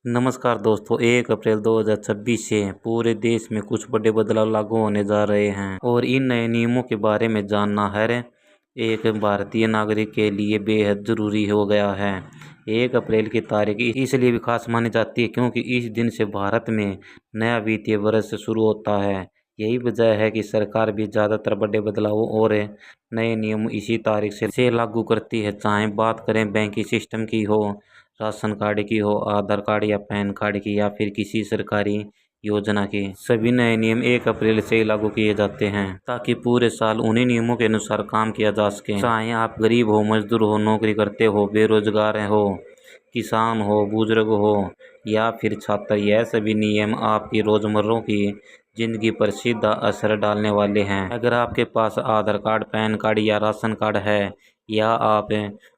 नमस्कार दोस्तों, 1 अप्रैल 2026 से पूरे देश में कुछ बड़े बदलाव लागू होने जा रहे हैं और इन नए नियमों के बारे में जानना हर एक भारतीय नागरिक के लिए बेहद ज़रूरी हो गया है। 1 अप्रैल की तारीख इसलिए भी खास मानी जाती है क्योंकि इस दिन से भारत में नया वित्तीय वर्ष शुरू होता है। यही वजह है कि सरकार भी ज़्यादातर बड़े बदलावों और नए नियम इसी तारीख से लागू करती है, चाहे बात करें बैंकिंग सिस्टम की हो, राशन कार्ड की हो, आधार कार्ड या पैन कार्ड की या फिर किसी सरकारी योजना की। सभी नए नियम 1 अप्रैल से लागू किए जाते हैं ताकि पूरे साल उन्हीं नियमों के अनुसार काम किया जा सके। चाहे आप गरीब हो, मजदूर हो, नौकरी करते हो, बेरोजगार हो, किसान हो, बुजुर्ग हो या फिर छात्र, यह सभी नियम आपकी रोजमर्रा की जिंदगी पर सीधा असर डालने वाले हैं। अगर आपके पास आधार कार्ड, पैन कार्ड या राशन कार्ड है, या आप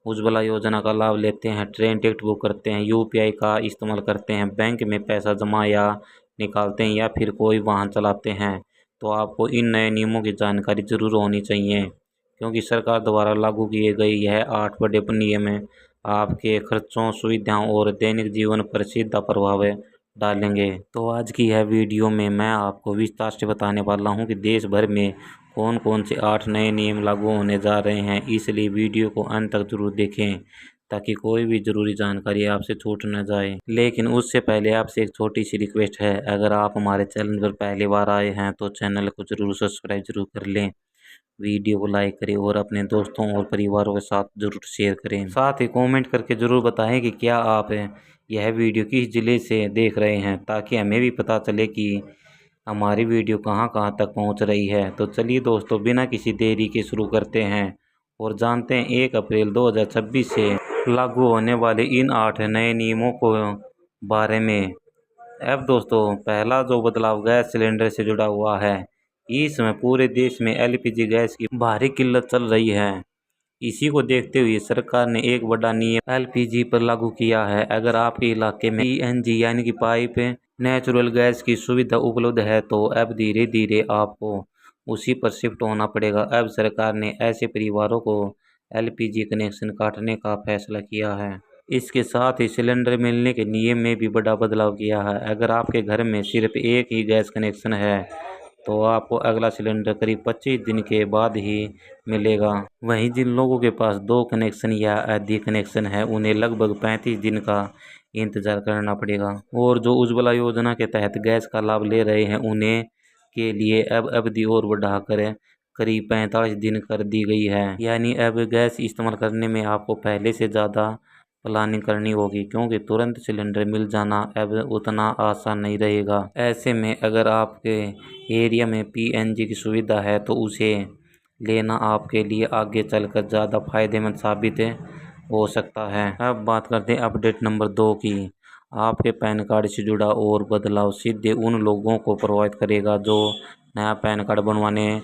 उज्ज्वला योजना का लाभ लेते हैं, ट्रेन टिकट बुक करते हैं, यूपीआई का इस्तेमाल करते हैं, बैंक में पैसा जमा या निकालते हैं या फिर कोई वाहन चलाते हैं, तो आपको इन नए नियमों की जानकारी जरूर होनी चाहिए क्योंकि सरकार द्वारा लागू किए गए यह 8 बड़े नियम आपके खर्चों, सुविधाओं और दैनिक जीवन पर सीधा प्रभाव डालेंगे। तो आज की यह वीडियो में मैं आपको विस्तार से बताने वाला हूं कि देश भर में कौन कौन से 8 नए नियम लागू होने जा रहे हैं, इसलिए वीडियो को अंत तक जरूर देखें ताकि कोई भी ज़रूरी जानकारी आपसे छूट न जाए। लेकिन उससे पहले आपसे एक छोटी सी रिक्वेस्ट है, अगर आप हमारे चैनल पर पहली बार आए हैं तो चैनल को जरूर सब्सक्राइब जरूर कर लें, वीडियो को लाइक करें और अपने दोस्तों और परिवारों के साथ जरूर शेयर करें। साथ ही कमेंट करके ज़रूर बताएं कि क्या आप यह वीडियो किस ज़िले से देख रहे हैं, ताकि हमें भी पता चले कि हमारी वीडियो कहां कहां तक पहुंच रही है। तो चलिए दोस्तों, बिना किसी देरी के शुरू करते हैं और जानते हैं 1 अप्रैल 2026 से लागू होने वाले इन 8 नए नियमों को बारे में। अब दोस्तों, पहला जो बदलाव गैस सिलेंडर से जुड़ा हुआ है। इस समय पूरे देश में एलपीजी गैस की भारी किल्लत चल रही है। इसी को देखते हुए सरकार ने एक बड़ा नियम एलपीजी पर लागू किया है। अगर आपके इलाके में पीएनजी यानी कि पाइप नेचुरल गैस की सुविधा उपलब्ध है तो अब धीरे धीरे आपको उसी पर शिफ्ट होना पड़ेगा। अब सरकार ने ऐसे परिवारों को एलपीजी कनेक्शन काटने का फैसला किया है। इसके साथ ही सिलेंडर मिलने के नियम में भी बड़ा बदलाव किया है। अगर आपके घर में सिर्फ एक ही गैस कनेक्शन है तो आपको अगला सिलेंडर करीब 25 दिन के बाद ही मिलेगा। वहीं जिन लोगों के पास 2 कनेक्शन या अधिक कनेक्शन है उन्हें लगभग 35 दिन का इंतजार करना पड़ेगा। और जो उज्ज्वला योजना के तहत गैस का लाभ ले रहे हैं उन्हें के लिए अब अवधि और बढ़ाकर करीब 45 दिन कर दी गई है। यानी अब गैस इस्तेमाल करने में आपको पहले से ज़्यादा प्लानिंग करनी होगी क्योंकि तुरंत सिलेंडर मिल जाना अब उतना आसान नहीं रहेगा। ऐसे में अगर आपके एरिया में पीएनजी की सुविधा है तो उसे लेना आपके लिए आगे चलकर ज़्यादा फायदेमंद साबित हो सकता है। अब बात करते हैं अपडेट नंबर 2 की। आपके पैन कार्ड से जुड़ा और बदलाव सीधे उन लोगों को प्रभावित करेगा जो नया पैन कार्ड बनवाने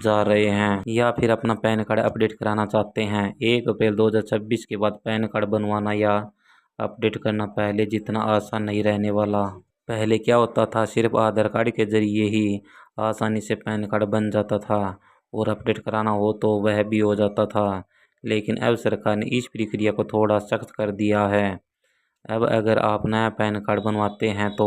जा रहे हैं या फिर अपना पैन कार्ड अपडेट कराना चाहते हैं। 1 अप्रैल 2026 के बाद पैन कार्ड बनवाना या अपडेट करना पहले जितना आसान नहीं रहने वाला। पहले क्या होता था, सिर्फ आधार कार्ड के जरिए ही आसानी से पैन कार्ड बन जाता था और अपडेट कराना हो तो वह भी हो जाता था। लेकिन अब सरकार ने इस प्रक्रिया को थोड़ा सख्त कर दिया है। अब अगर आप नया पैन कार्ड बनवाते हैं तो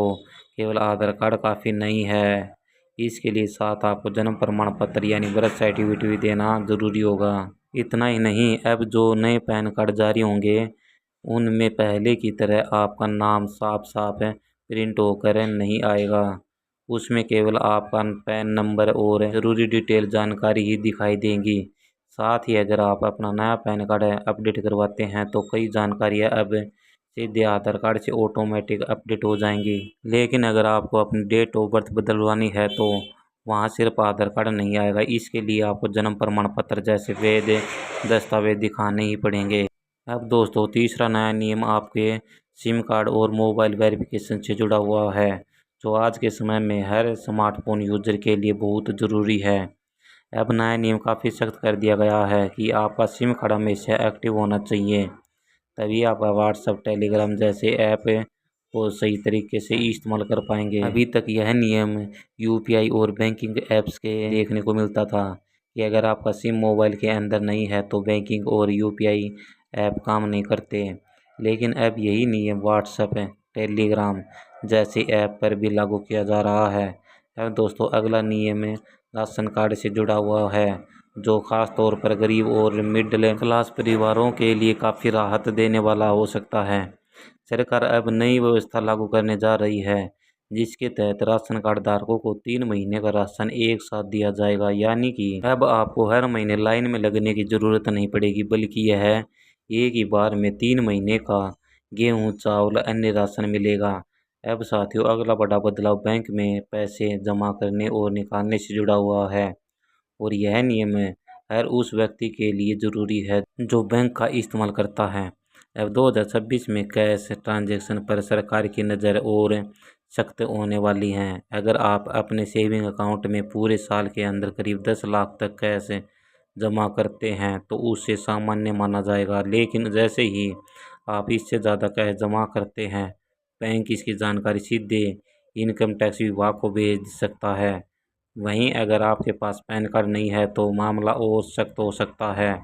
केवल आधार कार्ड काफ़ी नहीं है, इसके लिए साथ आपको जन्म प्रमाण पत्र यानी बर्थ सर्टिफिकेट भी देना ज़रूरी होगा। इतना ही नहीं, अब जो नए पैन कार्ड जारी होंगे उनमें पहले की तरह आपका नाम साफ साफ प्रिंट होकर नहीं आएगा। उसमें केवल आपका पैन नंबर और ज़रूरी डिटेल जानकारी ही दिखाई देंगी। साथ ही अगर आप अपना नया पैन कार्ड अपडेट करवाते हैं तो कई जानकारियाँ अब सीधे आधार कार्ड से ऑटोमेटिक अपडेट हो जाएंगी। लेकिन अगर आपको अपनी डेट ऑफ बर्थ बदलवानी है तो वहाँ सिर्फ आधार कार्ड नहीं आएगा, इसके लिए आपको जन्म प्रमाण पत्र जैसे वैध दस्तावेज दिखाने ही पड़ेंगे। अब दोस्तों, तीसरा नया नियम आपके सिम कार्ड और मोबाइल वेरिफिकेशन से जुड़ा हुआ है, जो आज के समय में हर स्मार्टफोन यूजर के लिए बहुत ज़रूरी है। अब नया नियम काफ़ी सख्त कर दिया गया है कि आपका सिम कार्ड हमेशा एक्टिव होना चाहिए, तभी आप व्हाट्सएप, टेलीग्राम जैसे ऐप को सही तरीके से इस्तेमाल कर पाएंगे। अभी तक यह नियम यूपीआई और बैंकिंग ऐप्स के देखने को मिलता था कि अगर आपका सिम मोबाइल के अंदर नहीं है तो बैंकिंग और यूपीआई ऐप काम नहीं करते। लेकिन अब यही नियम व्हाट्सएप, टेलीग्राम जैसी ऐप पर भी लागू किया जा रहा है। अब दोस्तों अगला नियम राशन कार्ड से जुड़ा हुआ है, जो खास तौर पर गरीब और मिडिल क्लास परिवारों के लिए काफ़ी राहत देने वाला हो सकता है। सरकार अब नई व्यवस्था लागू करने जा रही है, जिसके तहत राशन कार्ड धारकों को 3 महीने का राशन एक साथ दिया जाएगा। यानी कि अब आपको हर महीने लाइन में लगने की ज़रूरत नहीं पड़ेगी, बल्कि यह एक ही बार में 3 महीने का गेहूँ, चावल, अन्य राशन मिलेगा। अब साथियों अगला बड़ा बदलाव बैंक में पैसे जमा करने और निकालने से जुड़ा हुआ है, और यह नियम हर उस व्यक्ति के लिए ज़रूरी है जो बैंक का इस्तेमाल करता है। अब 2026 में कैश ट्रांजैक्शन पर सरकार की नज़र और सख्त होने वाली है। अगर आप अपने सेविंग अकाउंट में पूरे साल के अंदर करीब 10 लाख तक कैश जमा करते हैं तो उसे सामान्य माना जाएगा, लेकिन जैसे ही आप इससे ज़्यादा कैश जमा करते हैं, बैंक इसकी जानकारी सीधे इनकम टैक्स विभाग को भेज सकता है। वहीं अगर आपके पास पैन कार्ड नहीं है तो मामला और सख्त हो सकता है।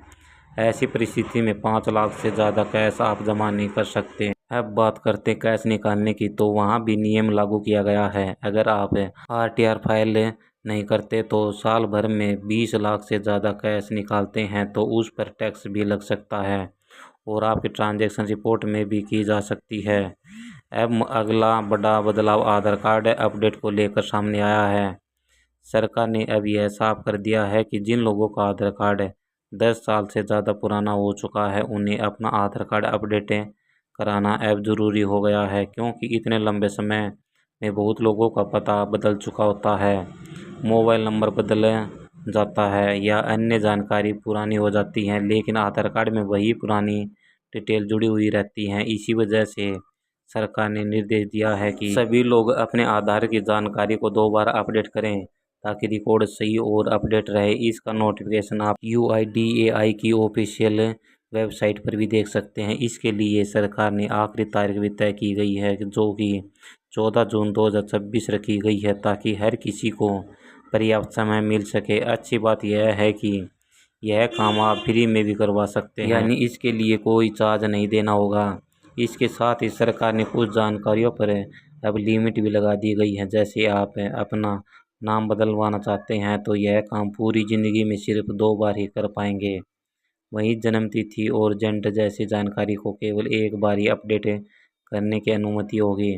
ऐसी परिस्थिति में 5 लाख से ज़्यादा कैश आप जमा नहीं कर सकते। अब बात करते कैश निकालने की, तो वहाँ भी नियम लागू किया गया है। अगर आप आरटीआर फाइल नहीं करते तो साल भर में 20 लाख से ज़्यादा कैश निकालते हैं तो उस पर टैक्स भी लग सकता है और आपकी ट्रांजैक्शन रिपोर्ट में भी की जा सकती है। अब अगला बड़ा बदलाव आधार कार्ड अपडेट को लेकर सामने आया है। सरकार ने अब यह साफ कर दिया है कि जिन लोगों का आधार कार्ड 10 साल से ज़्यादा पुराना हो चुका है, उन्हें अपना आधार कार्ड अपडेट कराना अब ज़रूरी हो गया है, क्योंकि इतने लंबे समय में बहुत लोगों का पता बदल चुका होता है, मोबाइल नंबर बदल जाता है या अन्य जानकारी पुरानी हो जाती है, लेकिन आधार कार्ड में वही पुरानी डिटेल जुड़ी हुई रहती हैं। इसी वजह से सरकार ने निर्देश दिया है कि सभी लोग अपने आधार की जानकारी को 2 बार अपडेट करें ताकि रिकॉर्ड सही और अपडेट रहे। इसका नोटिफिकेशन आप UIDAI की ऑफिशियल वेबसाइट पर भी देख सकते हैं। इसके लिए सरकार ने आखिरी तारीख भी तय की गई है, जो कि 14 जून 2026 रखी गई है, ताकि हर किसी को पर्याप्त समय मिल सके। अच्छी बात यह है कि यह काम आप फ्री में भी करवा सकते हैं, यानी इसके लिए कोई चार्ज नहीं देना होगा। इसके साथ ही सरकार ने कुछ जानकारियों पर अब लिमिट भी लगा दी गई है। जैसे आप अपना नाम बदलवाना चाहते हैं तो यह काम पूरी ज़िंदगी में सिर्फ 2 बार ही कर पाएंगे। वहीं जन्म तिथि और जेंडर जैसी जानकारी को केवल एक बार ही अपडेट करने की अनुमति होगी।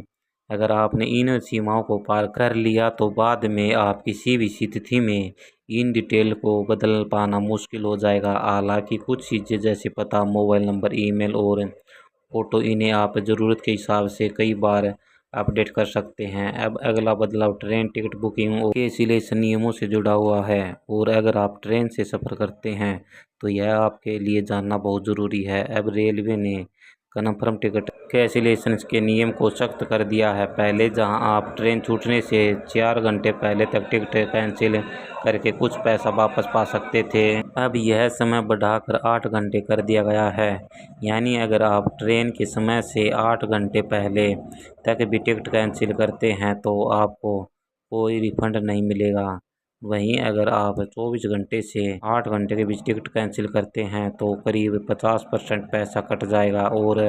अगर आपने इन सीमाओं को पार कर लिया तो बाद में आप किसी भी स्थिति में इन डिटेल को बदल पाना मुश्किल हो जाएगा। हालांकि कुछ चीज़ें जैसे पता, मोबाइल नंबर, ईमेल और फ़ोटो, इन्हें आप ज़रूरत के हिसाब से कई बार अपडेट कर सकते हैं। अब अगला बदलाव ट्रेन टिकट बुकिंग और कैंसिलेशन नियमों से जुड़ा हुआ है, और अगर आप ट्रेन से सफ़र करते हैं तो यह आपके लिए जानना बहुत ज़रूरी है। अब रेलवे ने कन्फर्म टिकट कैंसिलेशन के नियम को सख्त कर दिया है। पहले जहां आप ट्रेन छूटने से 4 घंटे पहले तक टिकट कैंसिल करके कुछ पैसा वापस पा सकते थे, अब यह समय बढ़ाकर 8 घंटे कर दिया गया है। यानी अगर आप ट्रेन के समय से 8 घंटे पहले तक भी टिकट कैंसिल करते हैं तो आपको कोई रिफंड नहीं मिलेगा। वहीं अगर आप 24 घंटे से 8 घंटे के बीच टिकट कैंसिल करते हैं तो करीब 50% पैसा कट जाएगा और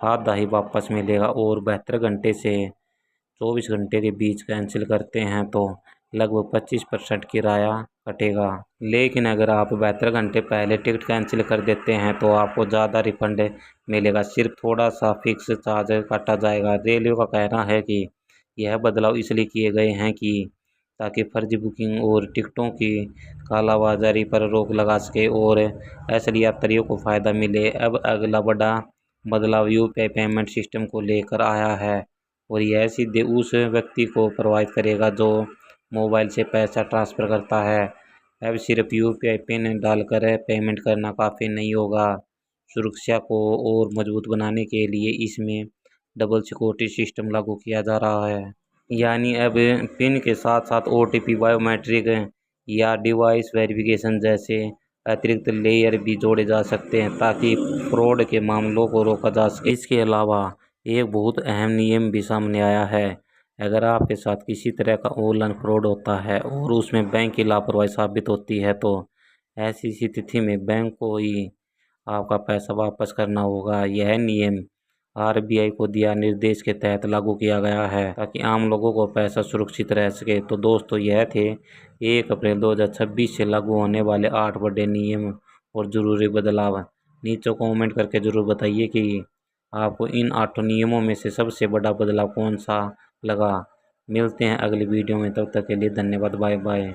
आधा ही वापस मिलेगा, और 72 घंटे से 24 घंटे के बीच कैंसिल करते हैं तो लगभग 25% किराया कटेगा। लेकिन अगर आप 72 घंटे पहले टिकट कैंसिल कर देते हैं तो आपको ज़्यादा रिफंड मिलेगा, सिर्फ थोड़ा सा फिक्स चार्ज काटा जाएगा। रेलवे का कहना है कि यह बदलाव इसलिए किए गए हैं कि ताकि फर्जी बुकिंग और टिकटों की कालाबाजारी पर रोक लगा सके और असली यात्रियों को फ़ायदा मिले। अब अगला बड़ा बदलाव UPI पेमेंट सिस्टम को लेकर आया है, और यह सीधे उस व्यक्ति को प्रभावित करेगा जो मोबाइल से पैसा ट्रांसफ़र करता है। अब सिर्फ UPI पिन डालकर पेमेंट करना काफ़ी नहीं होगा। सुरक्षा को और मजबूत बनाने के लिए इसमें डबल सिक्योरिटी सिस्टम लागू किया जा रहा है, यानी अब पिन के साथ साथ OTP, बायोमेट्रिक या डिवाइस वेरिफिकेशन जैसे अतिरिक्त लेयर भी जोड़े जा सकते हैं ताकि फ्रॉड के मामलों को रोका जा सके। इसके अलावा एक बहुत अहम नियम भी सामने आया है। अगर आपके साथ किसी तरह का ऑनलाइन फ्रॉड होता है और उसमें बैंक की लापरवाही साबित होती है तो ऐसी स्थिति में बैंक को ही आपका पैसा वापस करना होगा। यह नियम आरबीआई को दिया निर्देश के तहत लागू किया गया है ताकि आम लोगों को पैसा सुरक्षित रह सके। तो दोस्तों यह थे 1 अप्रैल 2026 से लागू होने वाले 8 बड़े नियम और ज़रूरी बदलाव। नीचे कमेंट करके ज़रूर बताइए कि आपको इन 8 नियमों में से सबसे बड़ा बदलाव कौन सा लगा। मिलते हैं अगली वीडियो में, तब तक के लिए धन्यवाद, बाय बाय।